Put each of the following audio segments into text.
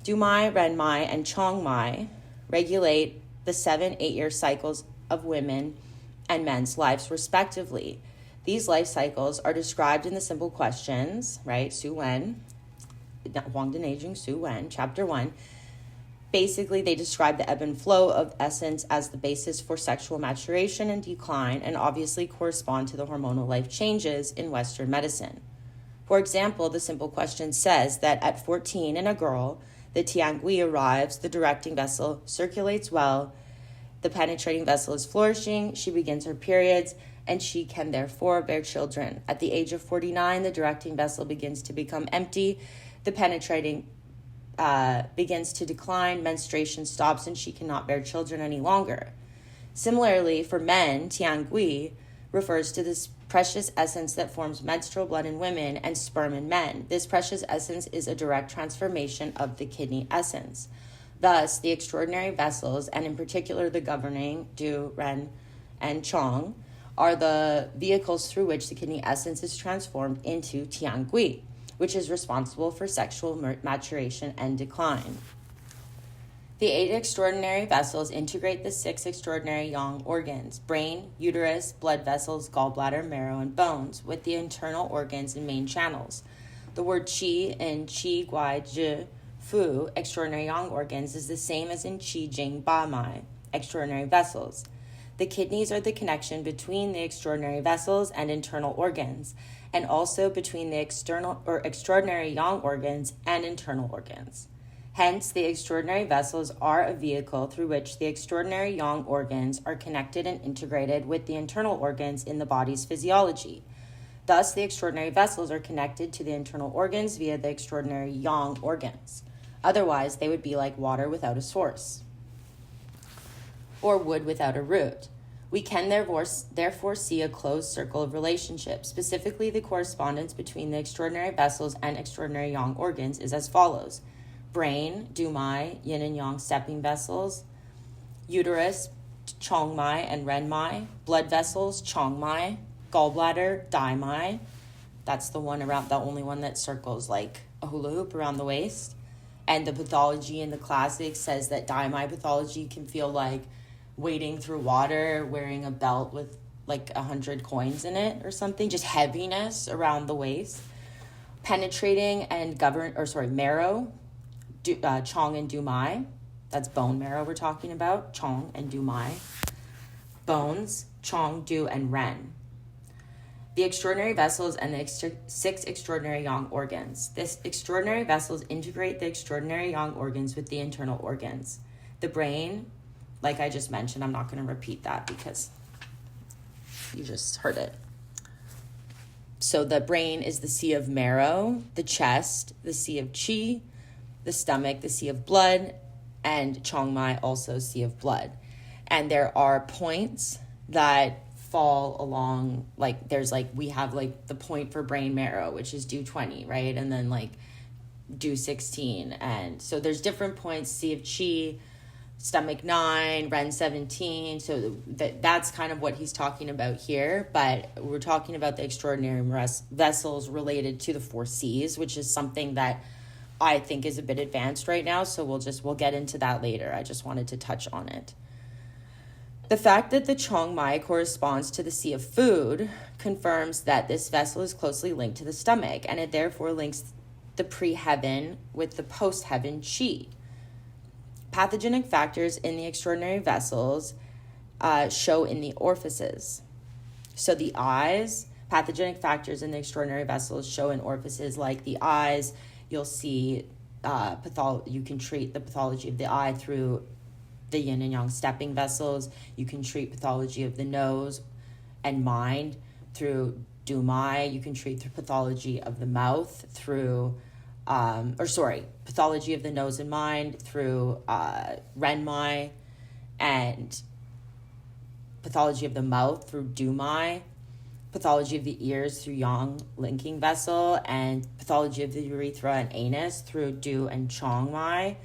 Du-mai, Ren-mai, and Chong-mai regulate the 7-8-year cycles of women and men's lives, respectively. These life cycles are described in the simple questions, right? Su Wen, Huang De Neijing, Su Wen, chapter 1. Basically, they describe the ebb and flow of essence as the basis for sexual maturation and decline, and obviously correspond to the hormonal life changes in Western medicine. For example, the simple question says that at 14 in a girl, the Tiangui arrives, the directing vessel circulates well, the penetrating vessel is flourishing, she begins her periods, and she can therefore bear children. At the age of 49, the directing vessel begins to become empty, the penetrating begins to decline, menstruation stops, and she cannot bear children any longer. Similarly, for men, Tiangui refers to this precious essence that forms menstrual blood in women and sperm in men. This precious essence is a direct transformation of the kidney essence. Thus, the extraordinary vessels, and in particular the governing Du, Ren, and Chong, are the vehicles through which the kidney essence is transformed into Tiangui, which is responsible for sexual maturation and decline. The 8 extraordinary vessels integrate the 6 extraordinary yang organs: brain, uterus, blood vessels, gallbladder, marrow, and bones, with the internal organs and main channels. The word qi in 𝐸𝓍𝓉𝓇𝒶𝑜𝓇𝒹𝒾𝓃𝓎, extraordinary yang organs, is the same as in 𝐸𝓍𝓉𝓇𝒶𝓃𝒃, extraordinary vessels. The kidneys are the connection between the extraordinary vessels and internal organs, and also between the extraordinary yang organs and internal organs. Hence, the extraordinary vessels are a vehicle through which the extraordinary yang organs are connected and integrated with the internal organs in the body's physiology. Thus, the extraordinary vessels are connected to the internal organs via the extraordinary yang organs. Otherwise, they would be like water without a source, or wood without a root. We can therefore see a closed circle of relationships. Specifically, the correspondence between the extraordinary vessels and extraordinary yang organs is as follows: brain, Du-mai, yin and yang stepping vessels; uterus, Chong-mai and Ren-mai; blood vessels, Chong-mai; gallbladder, Dai-mai. That's the only one that circles like a hula hoop around the waist. And the pathology in the classics says that Dai-mai pathology can feel like wading through water, wearing a belt with like 100 coins in it or something, just heaviness around the waist. Penetrating and marrow, Chong and Du-mai. That's bone marrow we're talking about, Chong and Du-mai. Bones, Chong, Du, and Ren. The extraordinary vessels and the 6 extraordinary yang organs. This extraordinary vessels integrate the extraordinary yang organs with the internal organs. The brain, like I just mentioned, I'm not going to repeat that because you just heard it. So the brain is the sea of marrow, the chest, the sea of qi, the stomach, the sea of blood, and Chong-mai, also sea of blood. And there are points that fall along, we have the point for brain marrow, which is Du 20, right? And then Du 16. And so there's different points: sea of qi, stomach 9, Ren 17. So that's kind of what he's talking about here. But we're talking about the extraordinary vessels related to the 4 C's, which is something that I think is a bit advanced right now. So we'll get into that later. I just wanted to touch on it. The fact that the Chong-mai corresponds to the sea of food confirms that this vessel is closely linked to the stomach, and it therefore links the pre-heaven with the post-heaven qi. Pathogenic factors in the extraordinary vessels show in the orifices. So the eyes, pathogenic factors in the extraordinary vessels show in orifices like the eyes. You'll see you can treat the pathology of the eye through the yin and yang stepping vessels. You can treat pathology of the nose and mind through Du-mai. You can treat the pathology of the mouth through pathology of the nose and mind through Ren-mai, and pathology of the mouth through Du-mai, pathology of the ears through yang linking vessel, and pathology of the urethra and anus through Du and Chong-mai,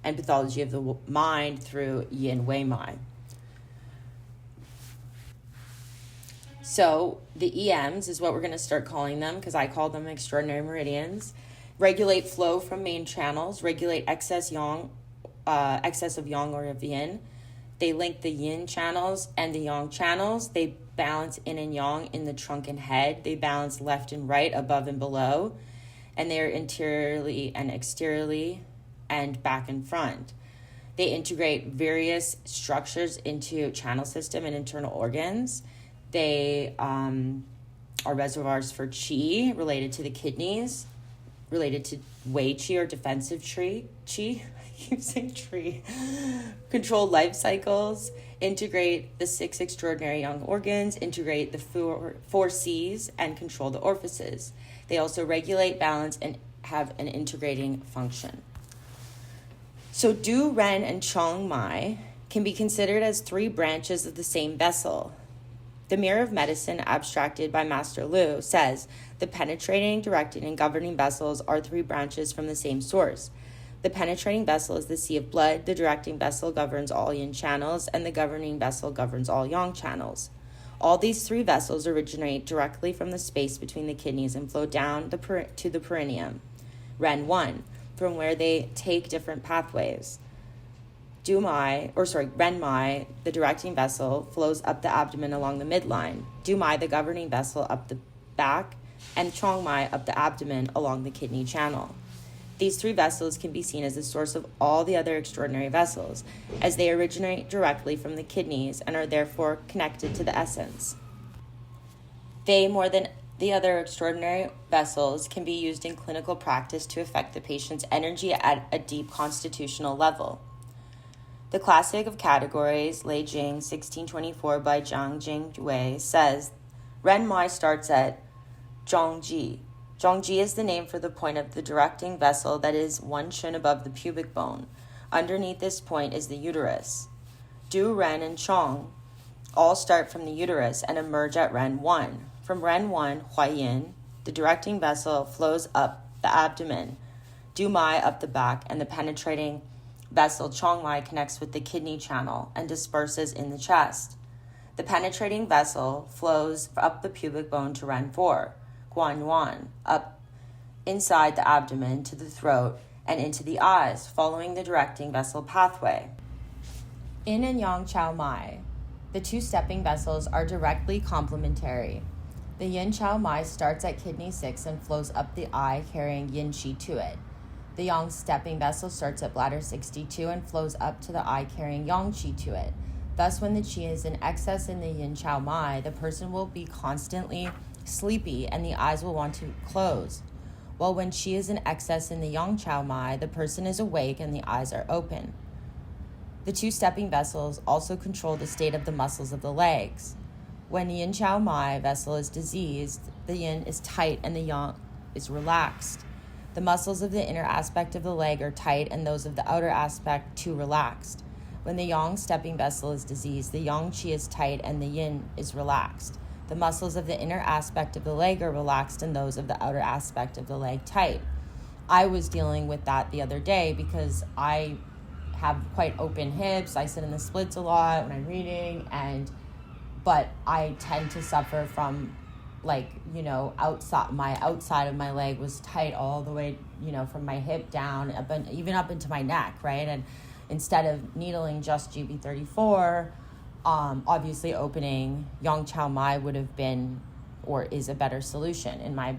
and pathology of the mind through Yin Wei-mai. So the EMs is what we're going to start calling them, because I call them extraordinary meridians. regulate flow from main channels, regulate excess of yang or of yin. They link the yin channels and the yang channels. They balance yin and yang in the trunk and head. They balance left and right, above and below. And they are interiorly and exteriorly and back and front. They integrate various structures into channel system and internal organs. They are reservoirs for qi related to the kidneys, related to wei qi or defensive qi. I keep saying tree. Control life cycles, integrate the 6 extraordinary yang organs, integrate the four C's, and control the orifices. They also regulate, balance, and have an integrating function. So Du, Ren, and Chong Mai can be considered as 3 branches of the same vessel. The Mirror of Medicine, abstracted by Master Lu, says the penetrating, directing, and governing vessels are 3 branches from the same source. The penetrating vessel is the sea of blood, the directing vessel governs all yin channels, and the governing vessel governs all yang channels. All these 3 vessels originate directly from the space between the kidneys and flow down to the perineum, Ren 1, from where they take different pathways. Ren Mai, the directing vessel, flows up the abdomen along the midline, Du Mai, the governing vessel, up the back, and Chong Mai up the abdomen along the kidney channel. These 3 vessels can be seen as the source of all the other extraordinary vessels, as they originate directly from the kidneys and are therefore connected to the essence. They, more than the other extraordinary vessels, can be used in clinical practice to affect the patient's energy at a deep constitutional level. The classic of categories, 𝐸𝓍𝓉𝓇𝒶𝓃𝒾𝒹𝒾𝓃𝓎 by Zhang Jingwei, says, Ren Mai starts at zhongji. Zhongji is the name for the point of the directing vessel that is 1 chin above the pubic bone. Underneath this point is the uterus. Du, Ren, and Chong all start from the uterus and emerge at Ren 1. From Ren 1, Huaiyin, the directing vessel, flows up the abdomen, Du Mai up the back, and the penetrating vessel Chong Mai connects with the kidney channel and disperses in the chest. The penetrating vessel flows up the pubic bone to Ren 4, Guan Yuan, up inside the abdomen to the throat and into the eyes, following the directing vessel pathway. Yin and Yang Chao Mai, the 2 stepping vessels, are directly complementary. The Yin Chao Mai starts at kidney 6 and flows up the eye, carrying yin qi to it. The Yang stepping vessel starts at bladder 62 and flows up to the eye, carrying yang qi to it. Thus, when the qi is in excess in the Yin Chao Mai, the person will be constantly sleepy and the eyes will want to close. While when qi is in excess in the Yang Chao Mai, the person is awake and the eyes are open. The 2 stepping vessels also control the state of the muscles of the legs. When the Yin Chao Mai vessel is diseased, the yin is tight and the yang is relaxed. The muscles of the inner aspect of the leg are tight and those of the outer aspect too relaxed. When the yang stepping vessel is diseased, the yang qi is tight and the yin is relaxed. The muscles of the inner aspect of the leg are relaxed and those of the outer aspect of the leg tight. I was dealing with that the other day because I have quite open hips. I sit in the splits a lot when I'm reading, but I tend to suffer from outside of my leg was tight all the way, from my hip down, even up into my neck, right? And instead of needling just GB34, obviously opening Yang Chao Mai would have been, or is, a better solution in my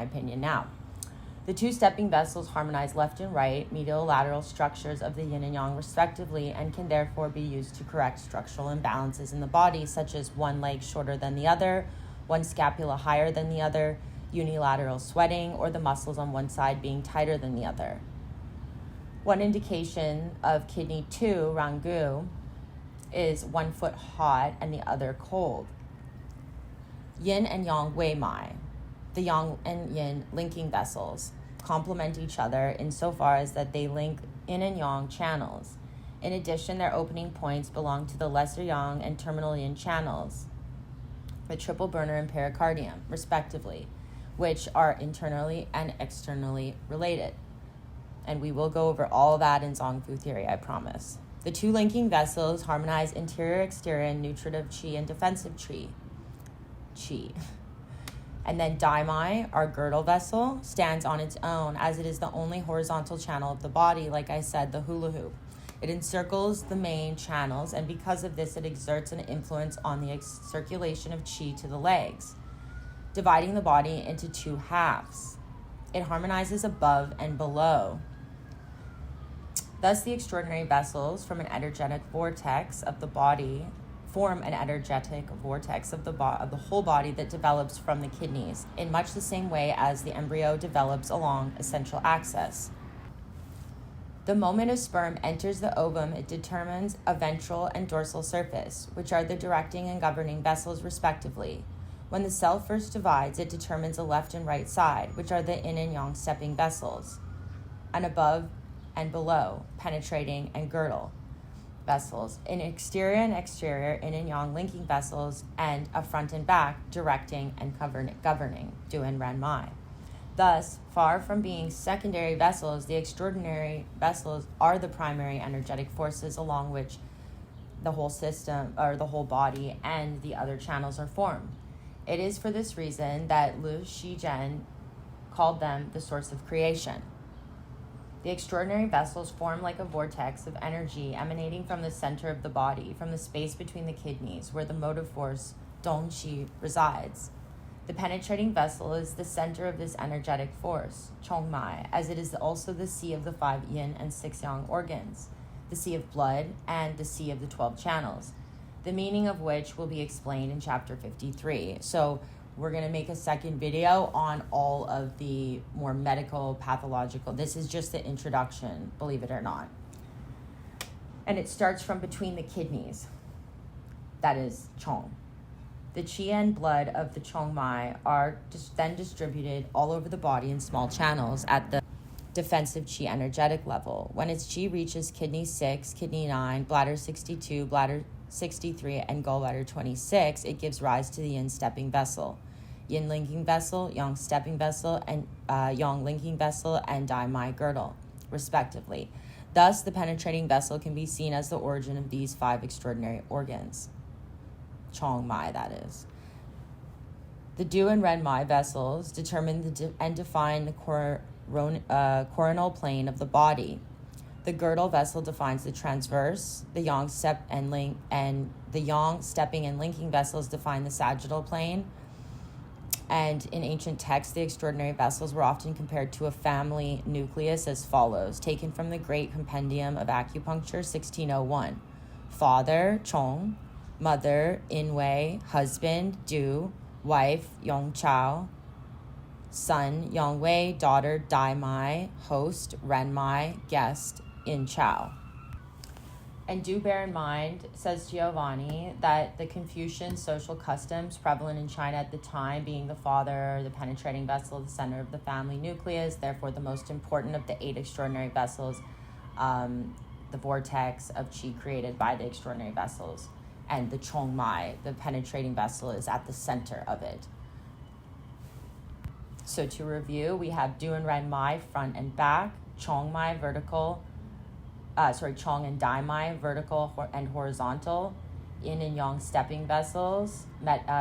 opinion now. The 2 stepping vessels harmonize left and right, medial lateral structures of the yin and yang respectively, and can therefore be used to correct structural imbalances in the body, such as one leg shorter than the other, one scapula higher than the other, unilateral sweating, or the muscles on one side being tighter than the other. One indication of kidney 2, Rangu, is 1 foot hot and the other cold. Yin and Yang Wei Mai. The yang and yin linking vessels complement each other insofar as that they link yin and yang channels. In addition, their opening points belong to the lesser yang and terminal yin channels, the triple burner and pericardium, respectively, which are internally and externally related. And we will go over all that in Zongfu theory, I promise. The 2 linking vessels harmonize interior, exterior, and nutritive qi and defensive qi. And then daimai, our girdle vessel, stands on its own as it is the only horizontal channel of the body, like I said, the hula hoop. It encircles the main channels, and because of this, it exerts an influence on the circulation of qi to the legs, dividing the body into two halves. It harmonizes above and below. Thus, the extraordinary vessels from an energetic vortex of the body form an energetic vortex of the whole body that develops from the kidneys in much the same way as the embryo develops along a central axis. The moment a sperm enters the ovum, it determines a ventral and dorsal surface, which are the directing and governing vessels respectively. When the cell first divides, it determines a left and right side, which are the yin and yang stepping vessels, an above and below, penetrating and girdle vessels, an exterior and exterior, yin and yang linking vessels, and a front and back, directing and governing, 𝐸𝓍𝓉𝓇𝒶𝓇𝒹𝒾𝓃𝓎 𝑀𝑒𝓇𝓾𝒆𝒃. Thus, far from being secondary vessels, the extraordinary vessels are the primary energetic forces along which the whole system, or the whole body, and the other channels are formed. It is for this reason that 𝐸𝓍𝓉𝓇𝒃𝓶 called them the source of creation. The extraordinary vessels form like a vortex of energy emanating from the center of the body, from the space between the kidneys, where the motive force, dongqi, resides. The penetrating vessel is the center of this energetic force, qiongmai, as it is also the sea of the 5 yin and 6 yang organs, the sea of blood, and the sea of the 12 channels, the meaning of which will be explained in chapter 53. So we're going to make a second video on all of the more medical, pathological. This is just the introduction, believe it or not. And it starts from between the kidneys. That is qiong. The qi and blood of the qiongmai are then distributed all over the body in small channels at the defensive qi energetic level. When its qi reaches kidney 6, kidney 9, bladder 62, bladder 63, and gallbladder 26, it gives rise to the yin stepping vessel, yin linking vessel, yang stepping vessel, and yang linking vessel, and daimai girdle, respectively. Thus, the penetrating vessel can be seen as the origin of these 5 extraordinary organs. qiongmai, that is. The 𝐸 and 𝑅EN-MAI vessels determine and define the coronal plane of the body. The girdle vessel defines the transverse. The yang step and link, and the yang stepping and linking vessels define the sagittal plane. And in ancient texts, the extraordinary vessels were often compared to a family nucleus as follows, taken from the Great Compendium of Acupuncture, 1601. Father, qiong; mother, yin-wei; husband, 𝐸; wife, yong-chao; son, yang-wei; daughter, daimai; host, ren-mai; guest, yin-chao. And do bear in mind, says Giovanni, that the Confucian social customs prevalent in China at the time, being the father, the penetrating vessel, the center of the family nucleus, therefore the most important of the 8 extraordinary vessels, the vortex of qi created by the extraordinary vessels, and the qiongmai, the penetrating vessel, is at the center of it. So to review, we have 𝐸 and 𝑅EN-MAI front and back, qiongmai vertical, qiong and daimai vertical and horizontal, yin and yang stepping vessels,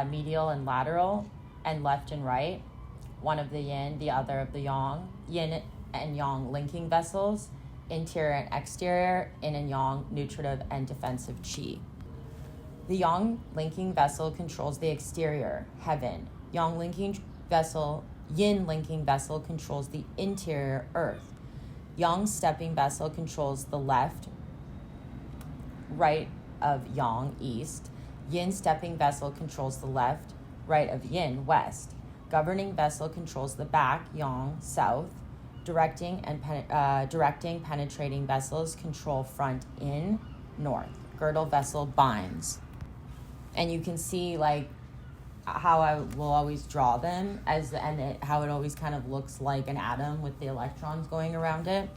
medial and lateral, and left and right, one of the yin, the other of the yang, yin and yang linking vessels, interior and exterior, yin and yang nutritive and defensive qi. The yang linking vessel controls the exterior, heaven. Yin linking vessel controls the interior, earth. Yang stepping vessel controls the left, right of yang, east. Yin stepping vessel controls the left, right of yin, west. Governing vessel controls the back, yang, south. Directing penetrating vessels control front, in, north. Girdle vessel binds. And you can see like how I will always draw them how it always kind of looks like an atom with the electrons going around it.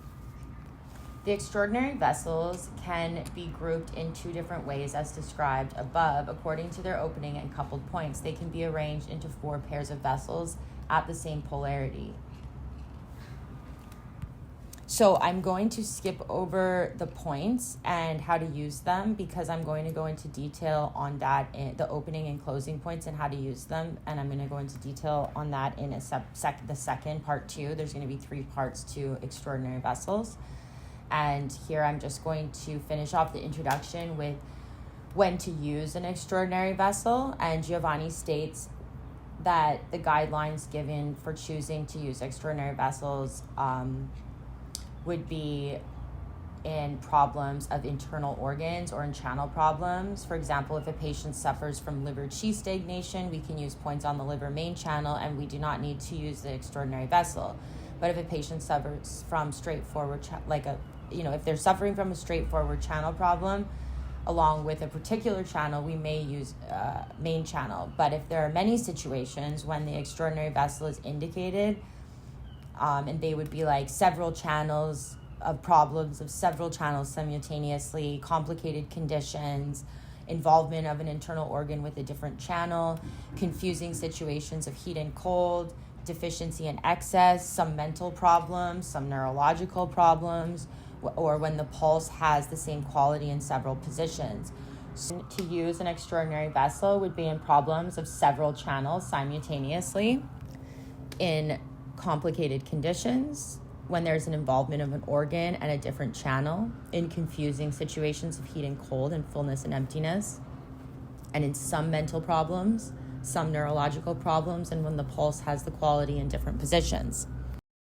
The extraordinary vessels can be grouped in 2 different ways as described above. According to their opening and coupled points, they can be arranged into 4 pairs of vessels at the same polarity. So I'm going to skip over the points and how to use them, because I'm going to go into detail on that in the opening and closing points and how to use them. And I'm going to go into detail on that in the second part 2. There's going to be 3 parts to extraordinary vessels. And here I'm just going to finish off the introduction with when to use an extraordinary vessel. And Giovanni states that the guidelines given for choosing to use extraordinary vessels would be in problems of internal organs or in channel problems. For example, if a patient suffers from liver chi stagnation, we can use points on the liver main channel and we do not need to use the extraordinary vessel. But if a patient suffers from straightforward, if they're suffering from a straightforward channel problem, along with a particular channel, we may use main channel. But if there are many situations when the extraordinary vessel is indicated, and they would be like several channels of problems of several channels simultaneously, complicated conditions, involvement of an internal organ with a different channel, confusing situations of heat and cold, deficiency and excess, some mental problems, some neurological problems, or when the pulse has the same quality in several positions. So to use an extraordinary vessel would be in problems of several channels simultaneously, in complicated conditions, when there's an involvement of an organ and a different channel, in confusing situations of heat and cold and fullness and emptiness, and in some mental problems, some neurological problems, and when the pulse has the quality in different positions.